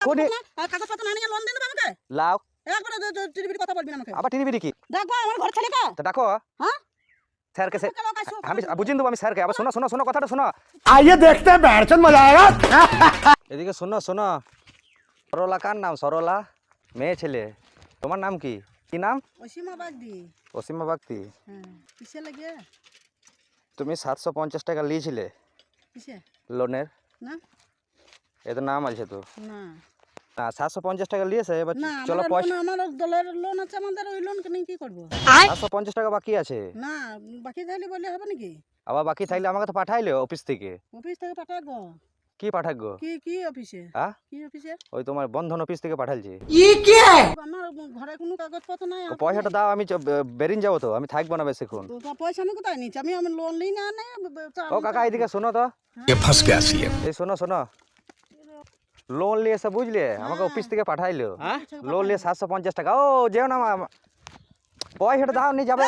কোনি কাগজপত্র না নিয়ে লোন দিন দেবে আমাকে? লাও একবার টিভির কথা বলবি না আমাকে। আবার টিভি দেখি দেখো আমার ঘর ছেলে কা তো ডাকো হ্যাঁ স্যারকে আমি বুঝিয়ে দেবো আমি স্যারকে আবার শোনো শোনো শোনো কথাটা শোনো आइए देखते हैं बैठचंद मजा आएगा। এদিকে শোনো শোনো সরলা কার নাম সরলা মেয়ে ছেলে তোমার নাম কি কি নাম অসীমা বাগদি। অসীমা বাগদি হ্যাঁ কিসে লাগে তুমি 750 টাকা নিয়েছিলে কিসে লোনের না এ তো নাম আছে তো না না 750 টাকা নিয়েছে এবার না চলো পয়সা আমার দলের লোন আছে আমাদের ওই লোন নিয়ে কি করব 750 টাকা বাকি আছে না বাকি থাকলে বললে হবে নাকি আবার বাকি থাকলে আমাকে তো পাঠাইলে অফিস থেকে অফিস থেকে পাঠাবো কি পাঠাগো কি কি অফিসে হ্যাঁ কি অফিসে ওই তোমার বন্ধন অফিস থেকে পাঠালছি আমার ঘরে কোনো কাগজপত্র নাই ও পয়সাটা দাও আমি বেরিন যাবো তো আমি থাকবো না বেশিক্ষণ তো পয়সা আমি কোথায় নিচ্ছি আমি লোন নিই না ও কাকা এদিকে শোনো তো ये फंस गया सीएम। এই শোনো শোনো লোন নিয়ে এসে বুঝলে আমাকে অফিস থেকে পাঠাইলো লোন নিয়ে 750 টাকা ও যেও না পয়সাটা দাও নিয়ে যাবে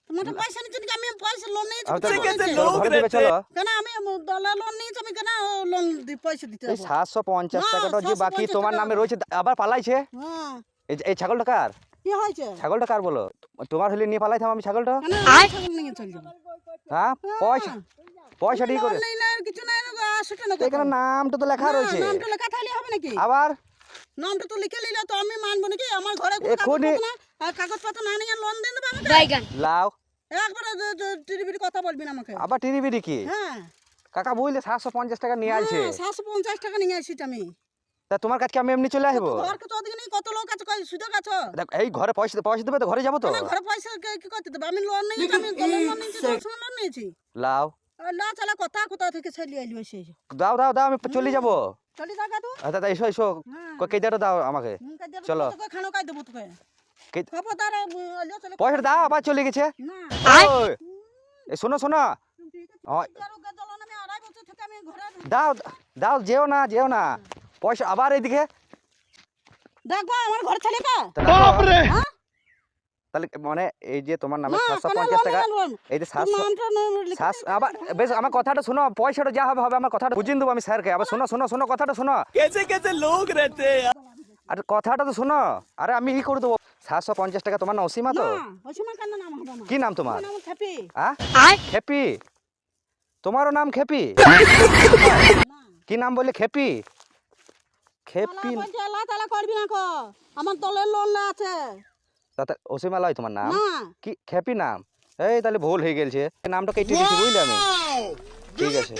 তোমার তো পয়সা নিচ্ছি নাকি? আমি পয়সা লোন নিয়েছি আমি তো কোথায় বলেছে? চলো ঘরে দিবে চলো কেন আমি দলের লোন নিয়েছি আমি কেন লোন পয়সা দিতে এই যাবো 750 না, টাকাটা যে বাকি 750 তোমার টাকা। নামে রয়েছে আবার পালাইছে হ্যাঁ এই ছাগলটা কার কি হয়েছে ছাগলটা কার বলো তোমার হলে নিয়ে পালাইতাম আমি ছাগলটা কেন আমি ছাগল নিয়ে চলে যাবো হ্যাঁ পয়সা ঠিক করে লোন নেই না কিছু নাই না সেটা না এখানে নামটা তো লেখা রয়েছে নামটা লেখা থাকলে হবে নাকি আবার নামটা তো লিখে নিলে তো আমি মানবো নাকি আমার ঘরে কোনো এক্ষুনি- কাগজপত্র না আর কাগজপত্র না নিয়ে লোন দিন দেবে আমাকে লাও একবার টিভির কথা বলবি না আমাকে আবার টিভি দেখি হ্যাঁ কাকা বুঝলে 750 টাকা নিয়ে আসছে 750 টাকা নিয়ে আসছি আমি তা তোমার কাছে আমি এমনি চলে আসবো ঘর কত দিকে নেই কত লোক আছে কয় সুযোগ আছে দেখ এই ঘরে পয়সা পয়সা দেবে তো ঘরে যাবো তো আমার ঘরে পয়সা কি করতে দেবে আমি লোন নিয়েছি আমি দলের লোন নিয়েছি তোর সঙ্গে লোন নিয়েছি লাও না চলে কোথা থেকে ছেলে এলো এসে দাও দাও দাও আমি চলে যাবো চলি থাকা তুই দাদা এসো এসো হ্যাঁ কেদারও দাও আমাকে চলো। তোকে খানো খাই দেবো তোকে কে- খবরদার এলো চলে পয়সাটা দাও আবার চলে গেছে না ওই, এ শোনো শোনো ওই, দলন আমি 2.5 বছর থেকে আমি ঘরে দাও দাও যেও না পয়সা আবার এইদিকে দেখবো আমার ঘর ছেলে কা बाप रे। হ্যাঁ তাহলে মানে এই যে তোমার নামে না, 750 টাকা কোনো লোন এই যে 700 নামটা লিখে 700 আবার বেশ আমার কথাটা শোনো পয়সাটা যা হবে হবে আমার কথাটা বুঝিয়ে দেবো আমি স্যারকে আবার শোনো শোনো শোনো কথাটা শোনো कैसे कैसे लोग रहते हैं यार। আরে কথাটা তো শোনো আরে আমি ই করে দেবো 750 টাকা তোমার না অসীমা তো না ওসমান কেন নাম হবে আমার কি নাম তোমার নাম খেপি খেপি তোমারও নাম খেপি কি নাম বললে খেপি খেপি আল্লাহ তাআলা করবি না কো আমার দলের লোন না আছে তাতে অসীমা লয় তোমার নাম না কি খেপি নাম এই তাহলে ভুল হয়ে গেছে নামটা কেটে দিয়েছি বুঝলে আমি ঠিক আছে